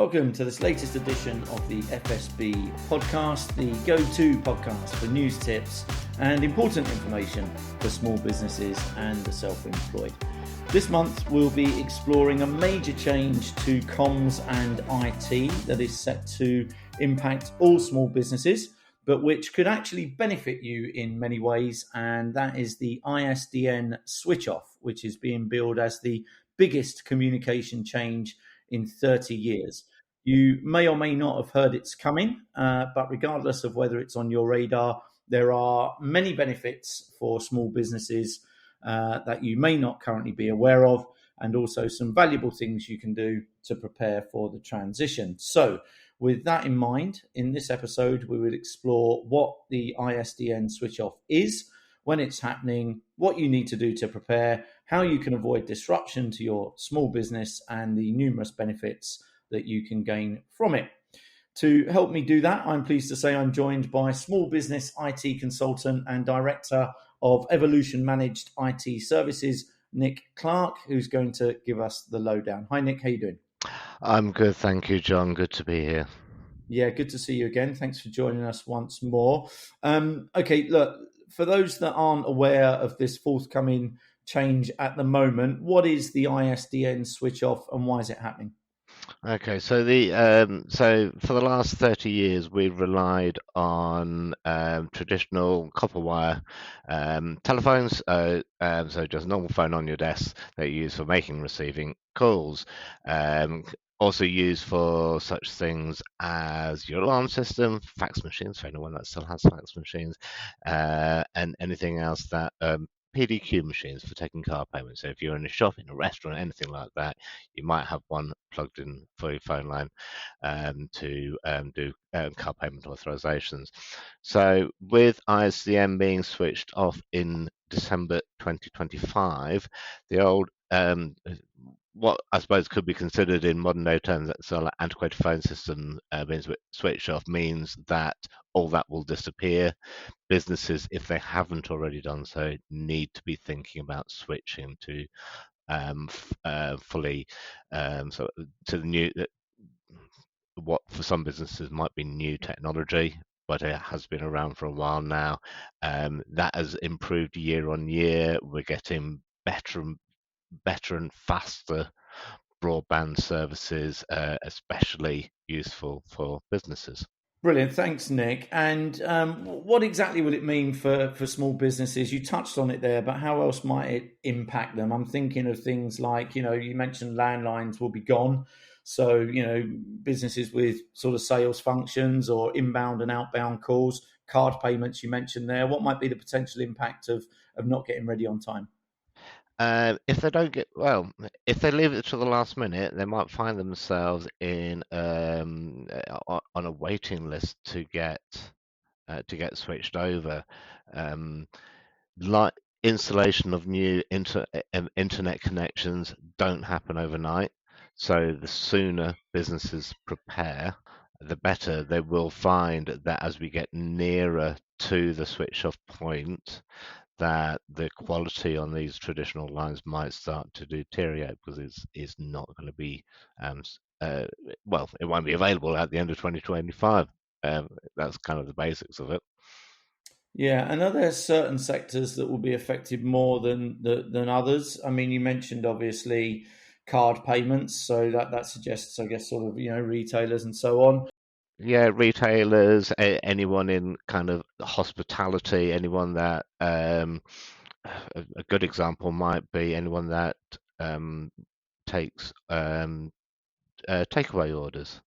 Welcome to this latest edition of the FSB Podcast, the go-to podcast for news tips and important information for small businesses and the self-employed. This month we'll be exploring a major change to comms and IT that is set to impact all small businesses, but which could actually benefit you in many ways, and that is the ISDN switch off, which is being billed as the biggest communication change in 30 years. You may or may not have heard it's coming, but regardless of whether it's on your radar, there are many benefits for small businesses that you may not currently be aware of, and also some valuable things you can do to prepare for the transition. So with that in mind, in this episode, we will explore what the ISDN switch off is, when it's happening, what you need to do to prepare, how you can avoid disruption to your small business, and the numerous benefits that you can gain from it. To help me do that, I'm pleased to say I'm joined by small business IT consultant and director of Evolution Managed IT Services, Nick Clarke, who's going to give us the lowdown. Hi, Nick. How you doing? I'm good, thank you, John. Good to be here. Yeah, good to see you again. Thanks for joining us once more. Okay, look, for those that aren't aware of this forthcoming change at the moment, what is the ISDN switch off and why is it happening? Okay, so so for the last 30 years, we've relied on traditional copper wire telephones, so just a normal phone on your desk that you use for making and receiving calls. Also used for such things as your alarm system, fax machines, for anyone that still has fax machines, and anything else that PDQ machines for taking car payments. So if you're in a shop, in a restaurant, anything like that, you might have one plugged in for your phone line to do car payment authorizations. So with ISDN being switched off in December 2025, the old what I suppose could be considered in modern day terms that's an antiquated phone system being switched off means that all that will disappear. Businesses, if they haven't already done so, need to be thinking about switching to fully so to the new what for some businesses might be new technology, but it has been around for a while now. That has improved year on year. We're getting better and faster broadband services, especially useful for businesses. Brilliant. Thanks, Nick. And what exactly will it mean for small businesses? You touched on it there, but how else might it impact them? I'm thinking of things like, you mentioned landlines will be gone. So, businesses with sort of sales functions or inbound and outbound calls, card payments you mentioned there. What might be the potential impact of not getting ready on time? If they don't if they leave it to the last minute, they might find themselves in on a waiting list to get switched over. Like installation of new internet connections don't happen overnight, so the sooner businesses prepare, the better. They will find that as we get nearer to the switch off point, that the quality on these traditional lines might start to deteriorate because it's not going to be it won't be available at the end of 2025. That's kind of the basics of it. Yeah, and are there certain sectors that will be affected more than others? I mean, you mentioned obviously card payments, so that suggests, I guess, sort of retailers and so on. Yeah, retailers, anyone in kind of hospitality, anyone that a good example might be anyone that takes takeaway orders.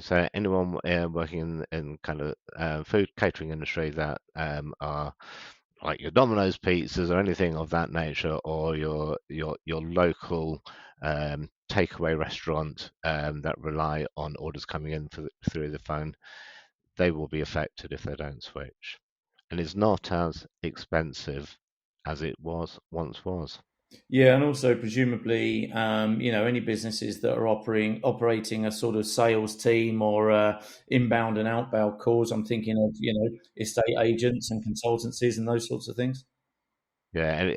So anyone working in kind of food catering industry that are like your Domino's pizzas or anything of that nature, or your local takeaway restaurant that rely on orders coming in through the phone, they will be affected if they don't switch. And it's not as expensive as it once was. Yeah, and also presumably, any businesses that are operating a sort of sales team or inbound and outbound calls. I'm thinking of, estate agents and consultancies and those sorts of things. Yeah,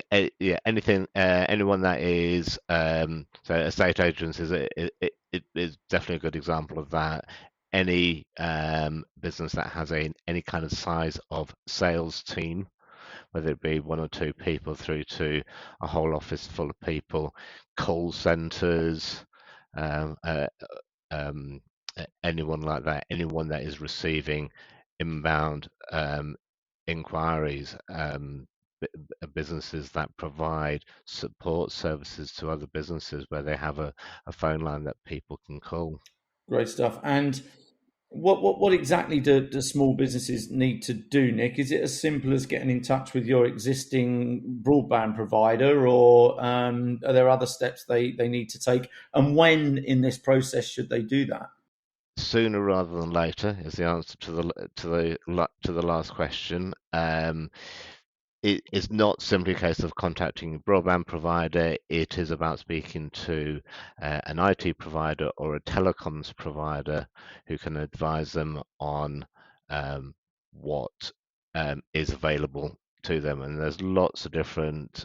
anything, anyone that is so estate agents it is definitely a good example of that. Any business that has any kind of size of sales team, whether it be one or two people through to a whole office full of people, call centers, um, uh, um, anyone like that, anyone that is receiving inbound inquiries, businesses that provide support services to other businesses where they have a phone line that people can call. Great stuff. And what exactly do small businesses need to do, Nick? Is it as simple as getting in touch with your existing broadband provider, or are there other steps they need to take? And when in this process should they do that? Sooner rather than later is the answer to the last question. It is not simply a case of contacting a broadband provider. It is about speaking to an IT provider or a telecoms provider who can advise them on what is available to them. And there's lots of different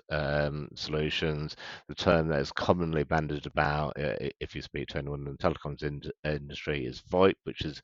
solutions. The term that is commonly bandied about, if you speak to anyone in the telecoms industry, is VoIP, which is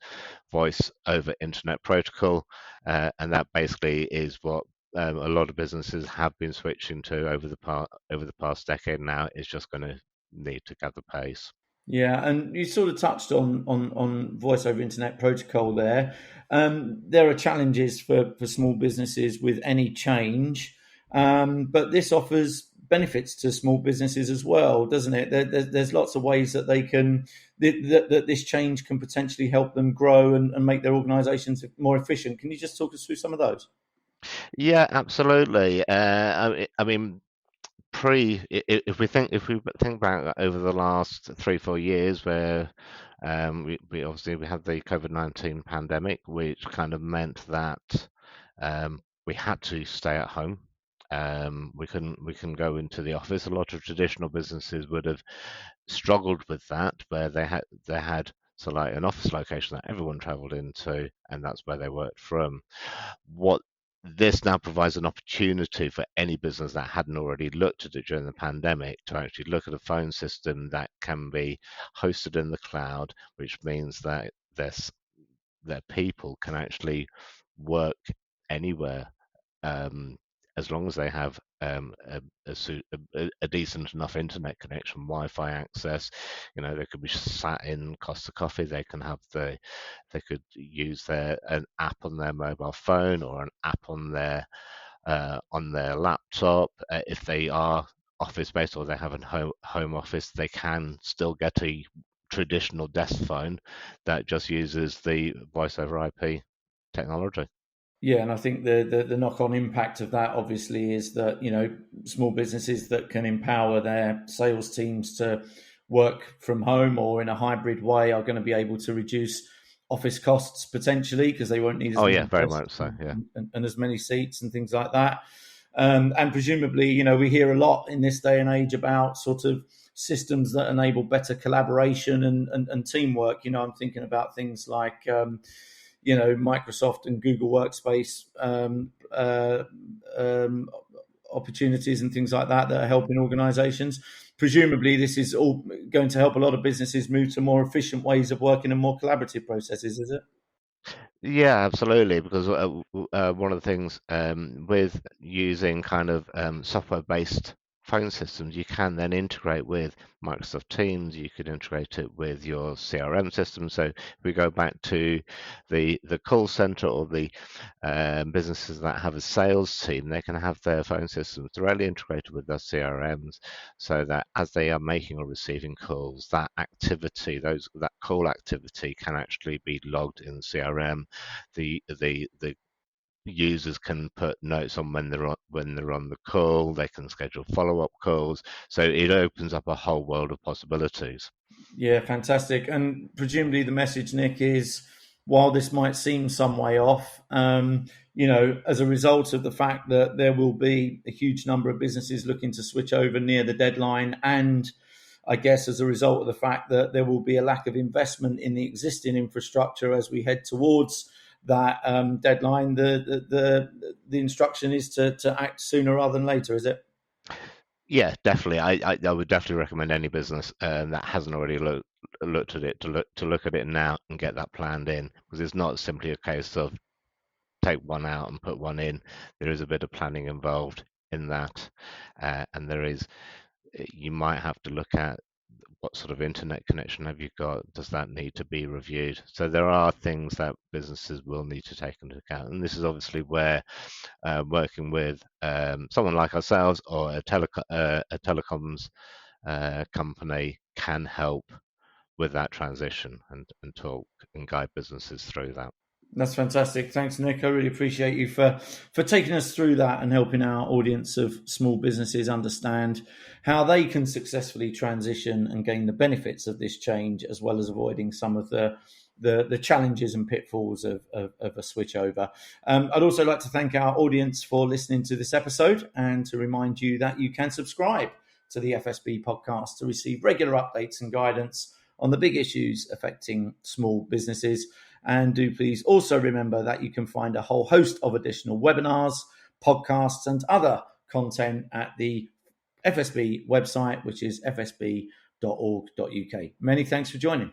Voice over Internet Protocol, and that basically is what a lot of businesses have been switching to over the past decade. Now it's just going to need to gather pace. Yeah, and you sort of touched on voice over internet protocol there. There are challenges for small businesses with any change, but this offers benefits to small businesses as well, doesn't it? There's lots of ways that they can that this change can potentially help them grow and make their organisations more efficient. Can you just talk us through some of those? Yeah, absolutely. I mean, if we think back over the last 3-4 years, where we obviously we had the COVID-19 pandemic, which kind of meant that we had to stay at home. We couldn't go into the office. A lot of traditional businesses would have struggled with that, where they had so like an office location that everyone travelled into, and that's where they worked from. What this now provides an opportunity for any business that hadn't already looked at it during the pandemic to actually look at a phone system that can be hosted in the cloud, which means that their people can actually work anywhere, um, as long as they have a decent enough internet connection, Wi-Fi access. They could be sat in Costa Coffee. They could use an app on their mobile phone or an app on their laptop. If they are office based or they have a home office, they can still get a traditional desk phone that just uses the voice over IP technology. Yeah, and I think the knock-on impact of that obviously is that, small businesses that can empower their sales teams to work from home or in a hybrid way are going to be able to reduce office costs potentially, because they won't need as Oh many yeah, very desks much so. Yeah. and as many seats and things like that. And presumably, we hear a lot in this day and age about sort of systems that enable better collaboration and teamwork. I'm thinking about things like Microsoft and Google Workspace opportunities and things like that are helping organizations. Presumably, this is all going to help a lot of businesses move to more efficient ways of working and more collaborative processes, is it? Yeah, absolutely. Because one of the things with using kind of software-based phone systems, you can then integrate with Microsoft Teams. You could integrate it with your CRM system. So if we go back to the call center or the businesses that have a sales team, they can have their phone systems directly integrated with their CRMs, so that as they are making or receiving calls, that activity, that call activity, can actually be logged in the CRM. The users can put notes on when they're on the call. They can schedule follow-up calls. So it opens up a whole world of possibilities. Yeah, fantastic. And presumably the message, Nick, is while this might seem some way off, as a result of the fact that there will be a huge number of businesses looking to switch over near the deadline, and I guess as a result of the fact that there will be a lack of investment in the existing infrastructure as we head towards that deadline, the instruction is to act sooner rather than later, is it? Yeah, definitely. I would definitely recommend any business that hasn't already looked at it to look at it now and get that planned in, because it's not simply a case of take one out and put one in. There is a bit of planning involved in that, and you might have to look at what sort of internet connection have you got? Does that need to be reviewed? So there are things that businesses will need to take into account, and this is obviously where working with someone like ourselves or a telecoms company can help with that transition and talk and guide businesses through that. That's fantastic. Thanks, Nick. I really appreciate you for taking us through that and helping our audience of small businesses understand how they can successfully transition and gain the benefits of this change, as well as avoiding some of the challenges and pitfalls of a switch over. I'd also like to thank our audience for listening to this episode and to remind you that you can subscribe to the FSB podcast to receive regular updates and guidance on the big issues affecting small businesses. And do please also remember that you can find a whole host of additional webinars, podcasts, and other content at the FSB website, which is fsb.org.uk. Many thanks for joining.